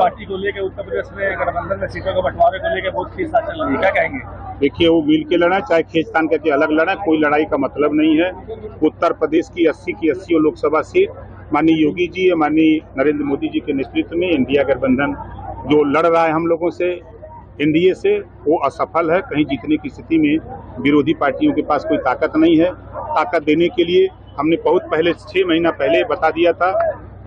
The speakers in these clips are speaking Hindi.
पार्टी को लेकर उत्तर प्रदेश में गठबंधन में सीटों के बंटवारे को लेकर बहुत खींचतान चल रही है, क्या कहेंगे? देखिए, वो मिल के लड़ा, चाहे खींचतान करके अलग लड़ा, कोई लड़ाई का मतलब नहीं है। उत्तर प्रदेश की 80 की 80 लोकसभा सीट माननीय योगी जी या माननीय नरेंद्र मोदी जी के नेतृत्व में इंडिया गठबंधन जो लड़ रहा है हम लोगों से, एनडीए से, वो असफल है। कहीं जीतने की स्थिति में विरोधी पार्टियों के पास कोई ताकत नहीं है। ताकत देने के लिए हमने बहुत पहले 6 महीना पहले बता दिया था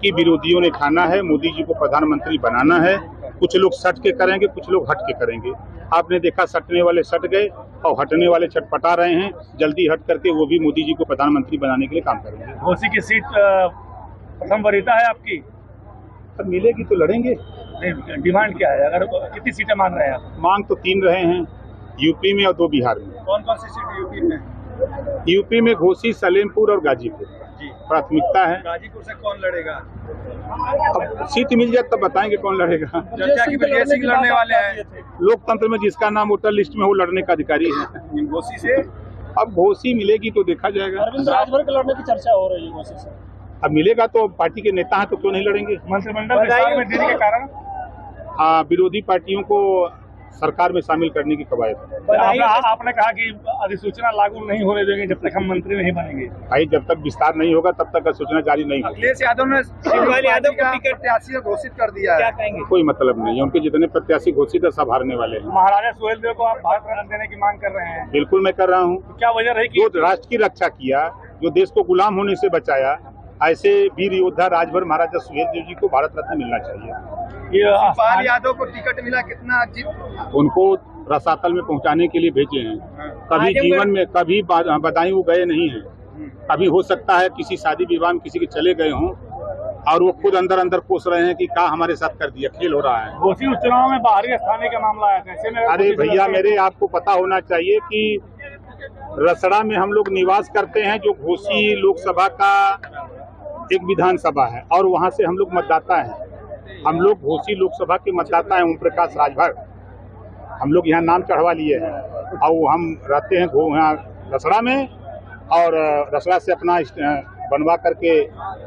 कि विरोधियों ने खाना है, मोदी जी को प्रधानमंत्री बनाना है। कुछ लोग सट के करेंगे, कुछ लोग हट के करेंगे। आपने देखा, सटने वाले सट गए और हटने वाले छटपटा रहे हैं। जल्दी हट करके वो भी मोदी जी को प्रधानमंत्री बनाने के लिए काम करेंगे। घोसी की सीट प्रथम वरीयता है आपकी? अब मिलेगी तो लड़ेंगे। डिमांड क्या है? अगर कितनी सीटें मांग रहे हैं आप? मांग तो 3 रहे हैं, यूपी में और 2 बिहार में। कौन कौन सी सीट यूपी में? यूपी में घोसी, सलेमपुर और गाजीपुर जी प्राथमिकता है। गाजीपुर से कौन लड़ेगा? अब सीट मिल जाए तब बताएंगे कौन लड़ेगा। चर्चा की वजह से लड़ने वाले हैं। लोकतंत्र में जिसका नाम वोटर लिस्ट में, वो लड़ने का अधिकारी है। घोसी से अब घोसी मिलेगी तो देखा जाएगा। अरविंद राजभर के लड़ने की चर्चा हो रही है घोसी से। अब मिलेगा तो पार्टी के नेता हैं तो क्यों नहीं लड़ेंगे। मंत्रिमंडल विस्तार में देरी के कारण विरोधी पार्टियों को सरकार में शामिल करने की कवायद। आपने कहा कि अधिसूचना लागू नहीं होने देंगे जब तक हम मंत्री नहीं बनेंगे। भाई, जब तक विस्तार नहीं होगा तब तक सूचना जारी नहीं होगी। अखिलेश यादव ने शिवपाल यादव को टिकट प्रत्याशी घोषित कर दिया है, क्या कहेंगे? कोई मतलब नहीं है, उनके जितने प्रत्याशी घोषित है सब हारने वाले हैं। महाराजा सुहेलदेव को आप भारत रत्न देने की मांग कर रहे हैं? बिल्कुल मैं कर रहा हूँ। क्या वजह रही कि जो राष्ट्र की रक्षा किया, जो देश को गुलाम होने से बचाया, ऐसे वीर योद्धा राजभर महाराजा सुहेलदेव जी को भारत रत्न मिलना चाहिए। शिवपाल यादव को टिकट मिला, कितना उनको रसातल में पहुंचाने के लिए भेजे हैं। कभी जीवन में कभी बदायूं गए नहीं हैं। कभी हो सकता है किसी शादी विवाह में किसी के चले गए हों और वो खुद अंदर अंदर कोस रहे हैं कि क्या हमारे साथ कर दिया, खेल हो रहा है। घोसी उपचुनाव में बाहरी स्थानीय का मामला आया था, ऐसे में अरे भैया मेरे, आपको पता होना चाहिए कि रसड़ा में हम लोग निवास करते हैं, जो घोसी लोकसभा का एक विधानसभा है और वहाँ से हम लोग मतदाता हैं। हम लोग घोसी लोकसभा के मतदाता हैं। ओम प्रकाश राजभर हम लोग यहाँ नाम चढ़वा लिए हैं और हम रहते हैं यहाँ रसड़ा में, और रसड़ा से अपना बनवा करके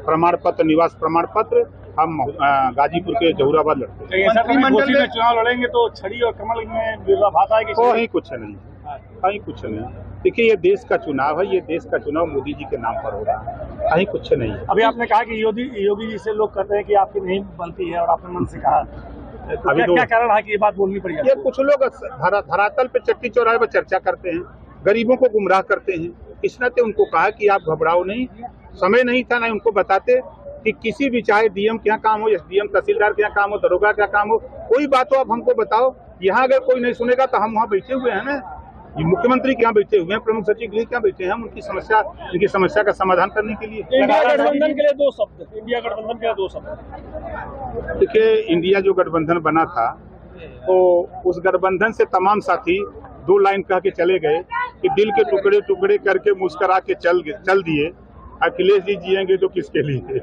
प्रमाण पत्र, निवास प्रमाण पत्र हम गाजीपुर के जहूराबाद लड़ते हैं। मंत्रिमंडल में चुनाव लड़ेंगे तो छड़ी और कमल में विरोधाभास आएगी? कहीं कुछ नहीं, कहीं कुछ नहीं। देखिए, ये देश का चुनाव है, ये देश का चुनाव मोदी जी के नाम पर हो रहा है, कहीं कुछ नहीं। अभी आपने कहा कि योगी जी से लोग कहते हैं कि आपकी नहीं बनती है और आपने मन से कहा, तो अभी क्या कारण है कि ये बात बोलनी पड़ी? ये कुछ लोग धरातल पे चट्टी चौराहे पर चर्चा करते हैं, गरीबों को गुमराह करते हैं। इस नाते उनको कहा कि आप घबराओ नहीं। समय नहीं था ना उनको बताते कि किसी भी, चाहे डीएम के यहाँ काम हो, एसडीएम तहसीलदार के यहाँ काम हो, दरोगा का काम हो, कोई बात हो आप हमको बताओ। यहाँ अगर कोई नहीं सुनेगा तो हम वहाँ बैठे हुए हैं ना, मुख्यमंत्री के यहाँ बैठे हुए हैं, प्रमुख सचिव गृह के यहाँ बैठे हैं, हम उनकी समस्या का समाधान करने के लिए। इंडिया गठबंधन के लिए 2 शब्द, इंडिया गठबंधन के लिए 2 शब्द। देखिए, इंडिया जो गठबंधन बना था तो उस गठबंधन से तमाम साथी 2 लाइन कह के चले गए कि दिल के टुकड़े टुकड़े करके मुस्करा के चल दिए। अखिलेश जी जिएंगे तो किसके लिए?